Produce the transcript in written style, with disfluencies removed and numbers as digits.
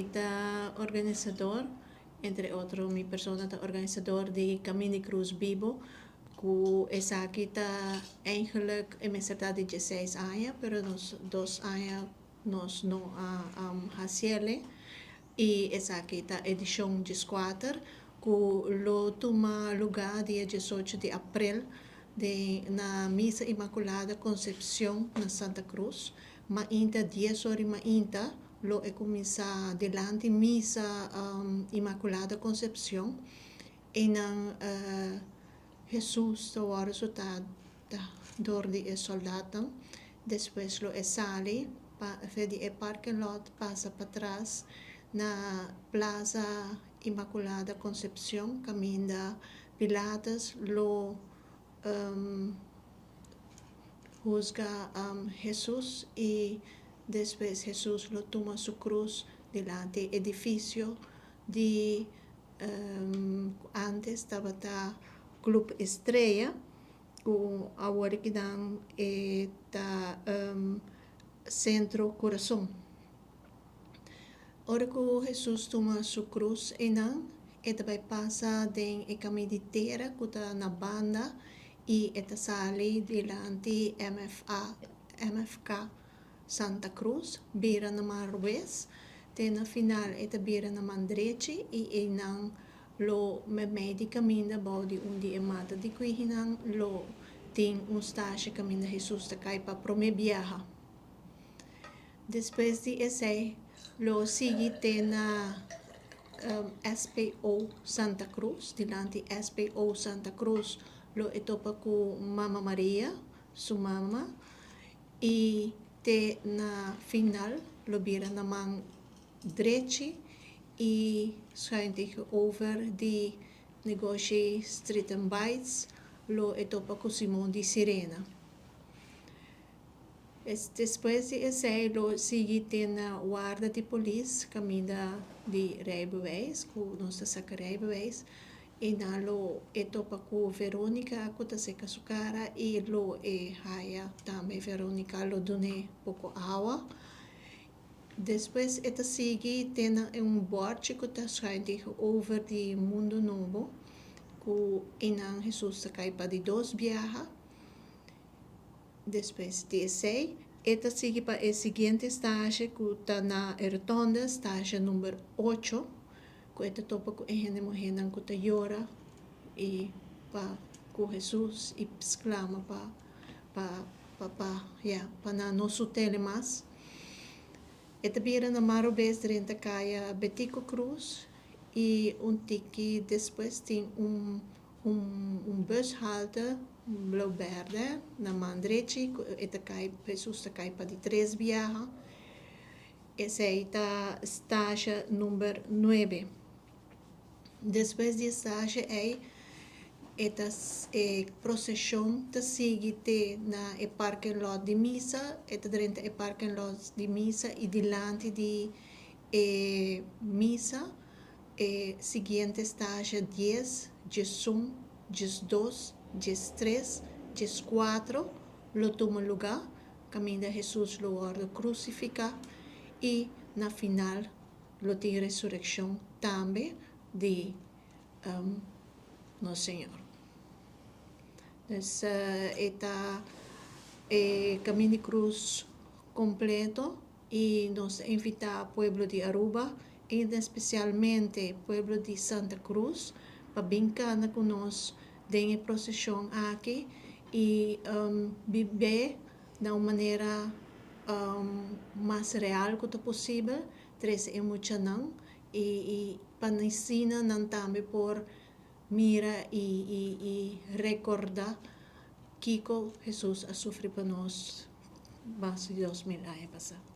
Mita organizador, entre otros mi persona organizador de Camino de Cruz Vivo, que esa kita eigenlijk in mijn certa de 16 anos, pero nos 2 anos nos no hacerle, y esa kita edición 14, que lo toma lugar dia 18 de abril na Misa Imaculada Concepción na Santa Cruz, ma inta 10 horas ma inta lo comienza delante Misa Imaculada Concepción e nan Jesus o resultado door de soldaten, después lo sale de el parking lot, pasa para atrás na Plaza Imaculada Concepción, camina Pilates lo juzga Jesús y después Jesús lo toma su cruz delante del edificio de antes estaba el Club Estrella, que ahora quedan Centro Corazón. Ahora que Jesús toma su cruz vai passa den e caminho de terra que está na banda e sale delante MFK Santa Cruz, beira na Marwes, na final beira na Mandreche e não lo meio caminho da body onde mata de cuihinan lo tem estágio caminho de Jesus da cai para viaja. Depois de esse lo sigue na SPO Santa Cruz, delante SPO Santa Cruz lo topa com Mama Maria, sua mama, e na final lo vira na mão direita e schuin over de negócio Street and Bites lo topa com Simão de Sirena. Depois de esse, lo sigue na guarda de polícia, caminho de rijbewijs, que nós saca rijbewijs, e na lo topa com Verônica, que está seca sua cara, e lo haya também Verônica lo done pouco água. Depois sigue board que está escrito over de Mundo Novo, que em Jesus cai para de 2 viaja. Depois de esse, sigue para o seguinte estágio que está na rotonda, estágio número 8, que topa com a gente que está llora e com Jesus e exclama para não sutele mais. Vira na Marobes dentro caia Betico Cruz e tiki depois tem bushalte Blue Verde na Mandreche, Jesus cai para de 3 viaja. Esse é o estágio número 9. Depois de estágio a procissão sigue na parking lot de missa, dentro do parking lot de missa e delante de missa, seguinte estágio 10, 11, 12, 13, 14, lo toma lugar, caminho de Jesus lo ordo crucificar e na final lo tem ressurreição também de Nosso Senhor. Está Camino de Cruz completo e nos invita ao pueblo de Aruba e especialmente pueblo de Santa Cruz para brincar conosco em procissão aqui e viver de uma maneira mais real que possível, tres emocional e para ensinar também por mira e recordar que Jesus a sofrido por nós mais de 2000 anos passados.